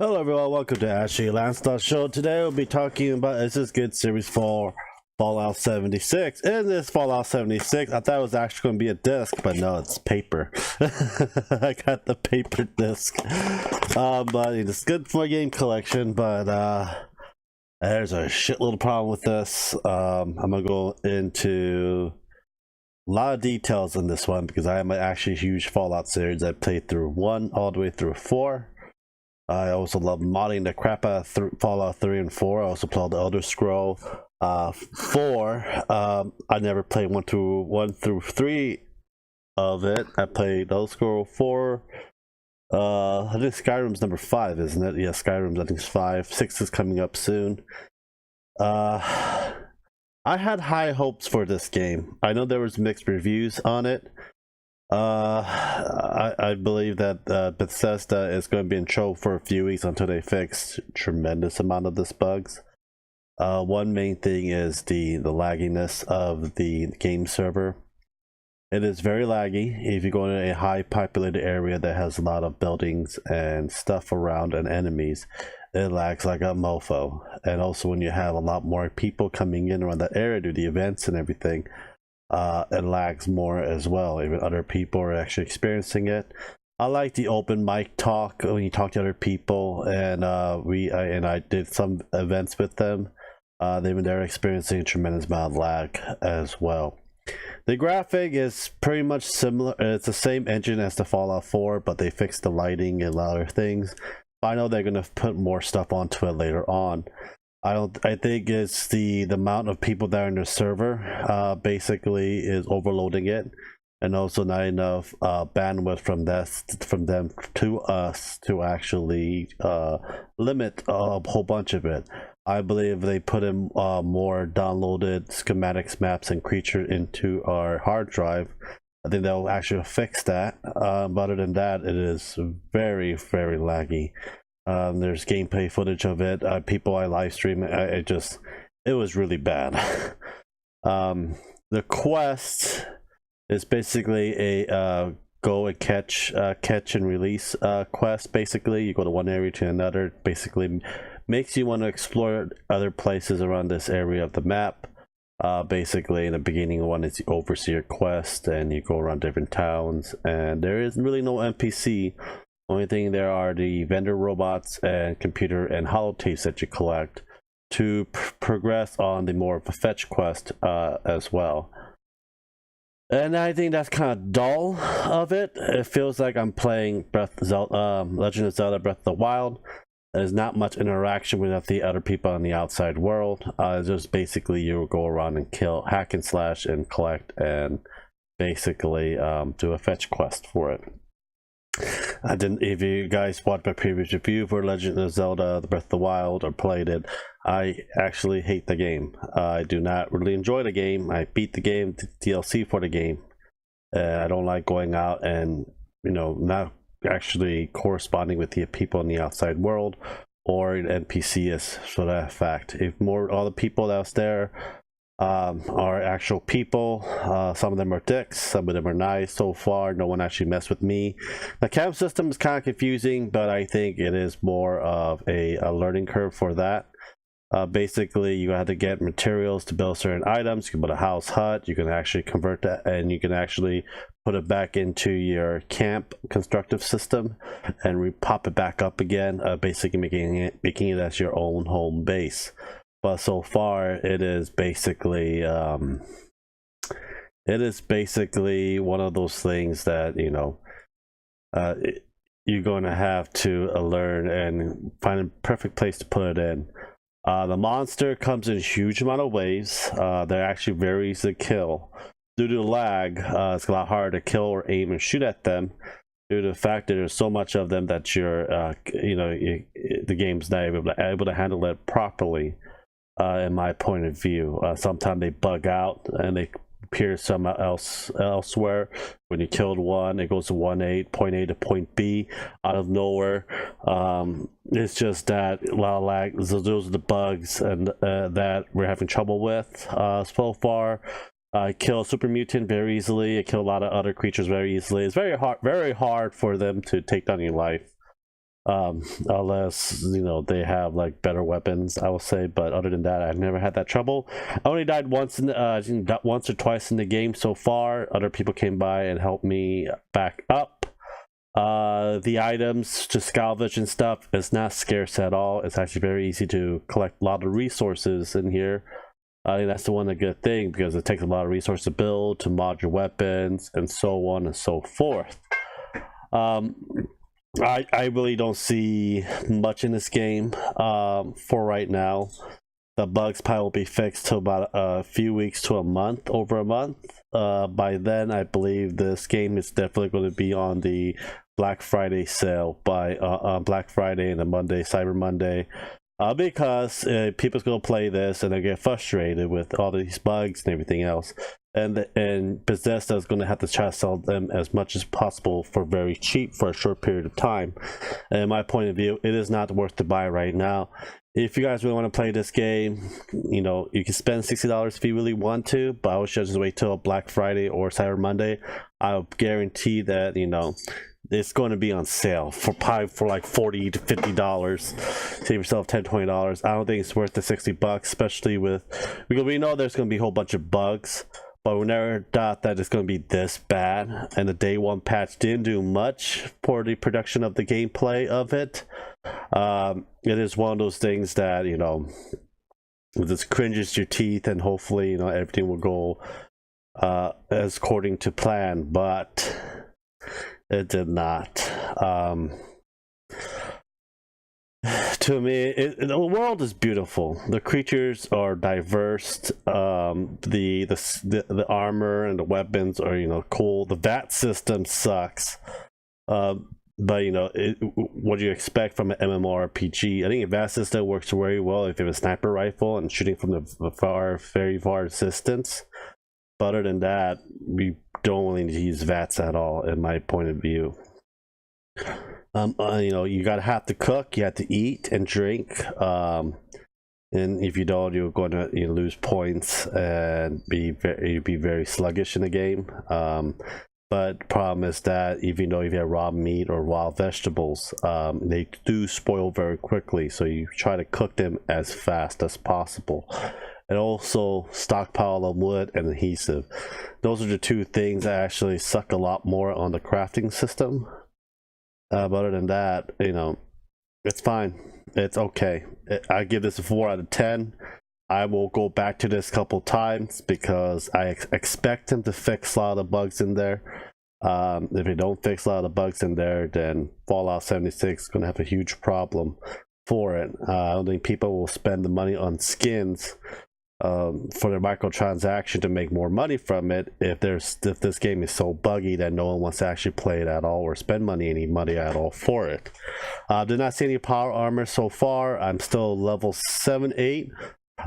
Hello everyone, welcome to Ashley Lancelot Show. Today we'll be talking about Is This Good Series 4 Fallout 76. In this Fallout 76, I thought it was actually going to be a disc, but no, it's paper. I got the paper disc. But it's good for a game collection, but there's a shitload of problem with this. I'm going to go into a lot of details in this one because I am actually a huge Fallout series. I played through 1 all the way through 4. I also love modding the crap out of Fallout 3 and 4. I also played the Elder Scroll 4. I never played 1 through 3 of it. I played Elder Scroll 4. I think Skyrim's number 5, isn't it? Yeah, Skyrim's I think is 5. 6 is coming up soon. I had high hopes for this game. I know there was mixed reviews on it. I believe that Bethesda is going to be in trouble for a few weeks until they fix tremendous amount of this bugs. One main thing is the lagginess of the game server. It is very laggy. If you go in a high populated area that has a lot of buildings and stuff around and enemies, it lags like a mofo. And also when you have a lot more people coming in around that area to the events and everything, it lags more as well. Even other people are actually experiencing it. I like the open mic talk when you talk to other people, and I did some events with them. They're experiencing a tremendous amount of lag as well. The graphic is pretty much similar. It's the same engine as the Fallout 4, but they fixed the lighting and a lot of things. I know they're gonna put more stuff onto it later on. I think it's the amount of people that are in the server basically is overloading it, and also not enough bandwidth from them to us to actually limit a whole bunch of it. I believe they put in more downloaded schematics, maps, and creatures into our hard drive. I think they'll actually fix that. But other than that, it is very, very laggy. There's gameplay footage of it. People I live stream. It was really bad. The quest is basically a go and catch and release quest. Basically, you go to one area to another. Basically, makes you want to explore other places around this area of the map. Basically, in the beginning one, it's the overseer quest, and you go around different towns, and there is really no NPC. Only thing there are the vendor robots and computer and holotapes that you collect to progress on the more of a fetch quest as well. And I think that's kind of dull of it. It feels like I'm playing Legend of Zelda Breath of the Wild. There's not much interaction with the other people in the outside world. Just basically you go around and kill, hack and slash, and collect, and basically do a fetch quest for it. If you guys watched my previous review for Legend of Zelda the Breath of the Wild or played it, I actually hate the game. I do not really enjoy the game. I beat the game, the DLC for the game. I don't like going out and not actually corresponding with the people in the outside world or an NPC is for that fact. If all the people that's there are actual people, some of them are dicks, some of them are nice. So far no one actually messed with me. The camp system is kind of confusing, but I think it is more of a learning curve for that. Basically you have to get materials to build certain items. You can put a house hut, you can actually convert that, and you can actually put it back into your camp constructive system and pop it back up again, basically making it as your own home base. But so far it is basically one of those things that you're going to have to learn and find a perfect place to put it in. The monster comes in a huge amount of waves. They're actually very easy to kill. Due to the lag, it's a lot harder to kill or aim and shoot at them, due to the fact that there's so much of them that the game's not able to handle it properly. In my point of view, sometimes they bug out and they appear somewhere elsewhere. When you killed one, it goes to point A to point B out of nowhere. It's just that a lot of lag. Those are the bugs and that we're having trouble with so far. I kill a super mutant very easily. I kill a lot of other creatures very easily. It's very hard for them to take down your life. Unless they have like better weapons, I will say. But other than that, I've never had that trouble. I only died once once or twice in the game so far. Other people came by and helped me back up. The items to salvage and stuff is not scarce at all. It's actually very easy to collect a lot of resources in here. I think that's the one good thing, because it takes a lot of resources to build, to mod your weapons, and so on and so forth. I really don't see much in this game for right now. The bugs probably will be fixed to about a few weeks to a month, over a month. By then, I believe this game is definitely going to be on the Black Friday sale by Black Friday and a Monday, Cyber Monday. Because people's going to play this and they get frustrated with all these bugs and everything else. And Bethesda is going to have to try to sell them as much as possible for very cheap for a short period of time. And in my point of view, it is not worth to buy right now. If you guys really want to play this game, you can spend $60 if you really want to, but I would just wait till Black Friday or Cyber Monday. I'll guarantee that, it's going to be on sale for probably for like $40 to $50. Save yourself $10-20. I don't think it's worth the $60, especially because we know there's going to be a whole bunch of bugs, but we never thought that it's going to be this bad. And the day one patch didn't do much for the production of the gameplay of it. It is one of those things that it just cringes your teeth, and hopefully everything will go as according to plan, but it did not. To me, the world is beautiful. The creatures are diverse. The armor and the weapons are cool. The VAT system sucks. But what do you expect from an MMORPG? I think a VAT system works very well if you have a sniper rifle and shooting from the very far distance. But other than that, we don't really need to use VATs at all, in my point of view. You gotta have to cook, you have to eat and drink, and if you don't, you're going to lose points and be very sluggish in the game. But the problem is that even though if you have raw meat or raw vegetables, they do spoil very quickly, so you try to cook them as fast as possible. And also stockpile of wood and adhesive. Those are the two things that actually suck a lot more on the crafting system. But other than that, it's fine. It's okay. I give this a 4 out of 10. I will go back to this a couple times because I expect them to fix a lot of the bugs in there. If they don't fix a lot of the bugs in there, then Fallout 76 is going to have a huge problem for it. I don't think people will spend the money on skins for their microtransaction to make more money from it if this game is so buggy that no one wants to actually play it at all or spend any money at all for it. Did not see any power armor so far. I'm still level 7-8.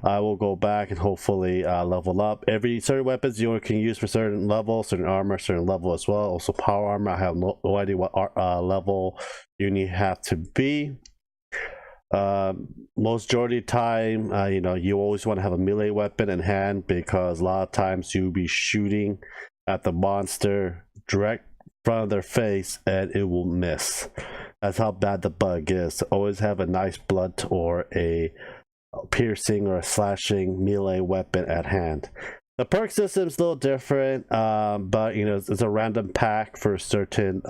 I will go back and hopefully level up. Every certain weapons you can use for certain level, certain armor, certain level as well. Also power armor, I have no idea what level you have to be. Most majority of the time, you always want to have a melee weapon in hand, because a lot of times you'll be shooting at the monster direct in front of their face and it will miss. That's how bad the bug is. Always have a nice blunt or a piercing or a slashing melee weapon at hand. The perk system is a little different, but it's a random pack for certain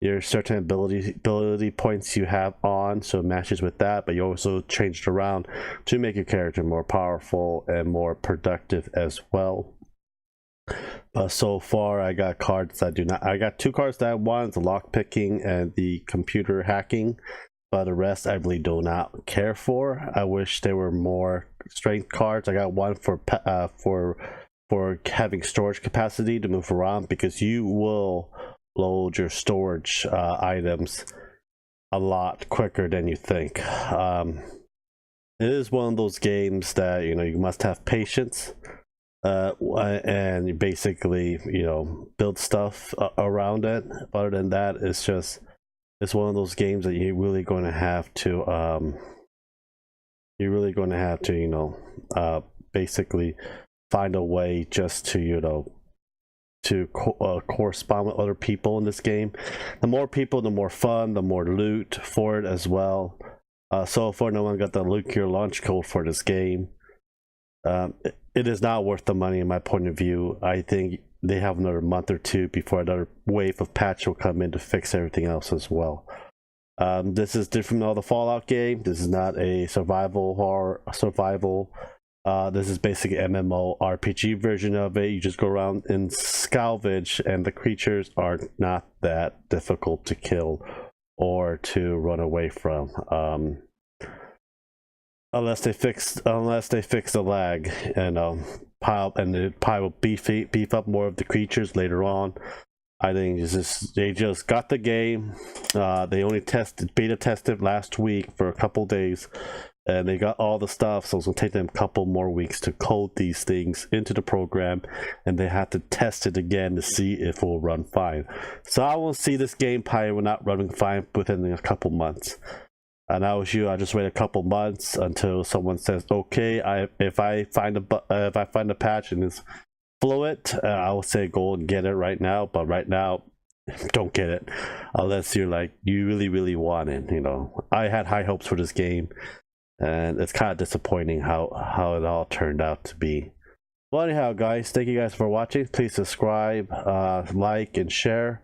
your certain ability points you have on, so it matches with that, but you also change it around to make your character more powerful and more productive as well. But so far I got cards that I got 2 cards that I want, the lock picking and the computer hacking, but the rest I really do not care for. I wish there were more strength cards. I got one for having storage capacity to move around, because you will load your storage items a lot quicker than you think. It is one of those games that you must have patience and you basically build stuff around it. Other than that, it's one of those games that you're really going to have to basically find a way just to to correspond with other people in this game. The more people, the more fun, the more loot for it as well. So far, no one got the loot cure launch code for this game. It is not worth the money in my point of view. I think they have another month or two before another wave of patch will come in to fix everything else as well. This is different from all the Fallout game. This is not a survival horror survival. This is basically an MMO RPG version of it. You just go around and salvage, and the creatures are not that difficult to kill or to run away from. Unless they fix the lag and they will beef up more of the creatures later on. I think they just got the game. They only beta tested last week for a couple days, and they got all the stuff. So it's gonna take them a couple more weeks to code these things into the program, and they have to test it again to see if it will run fine. So I will see this game probably will not running fine within a couple months. And I was you. I just wait a couple months until someone says, "Okay, if I find a patch and it's fluid, I will say go and get it right now." But right now, don't get it unless you're like you really want it. You know, I had high hopes for this game, and it's kind of disappointing how it all turned out to be. Well, anyhow, guys, thank you guys for watching. Please subscribe, like, and share.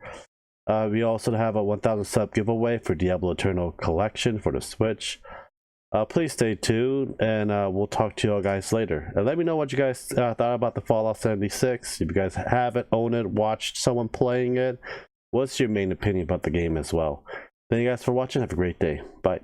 We also have a 1,000 sub giveaway for Diablo Eternal Collection for the Switch. Please stay tuned, and we'll talk to you all guys later. And let me know what you guys thought about the Fallout 76. If you guys have it, own it, watched someone playing it, what's your main opinion about the game as well? Thank you guys for watching. Have a great day. Bye.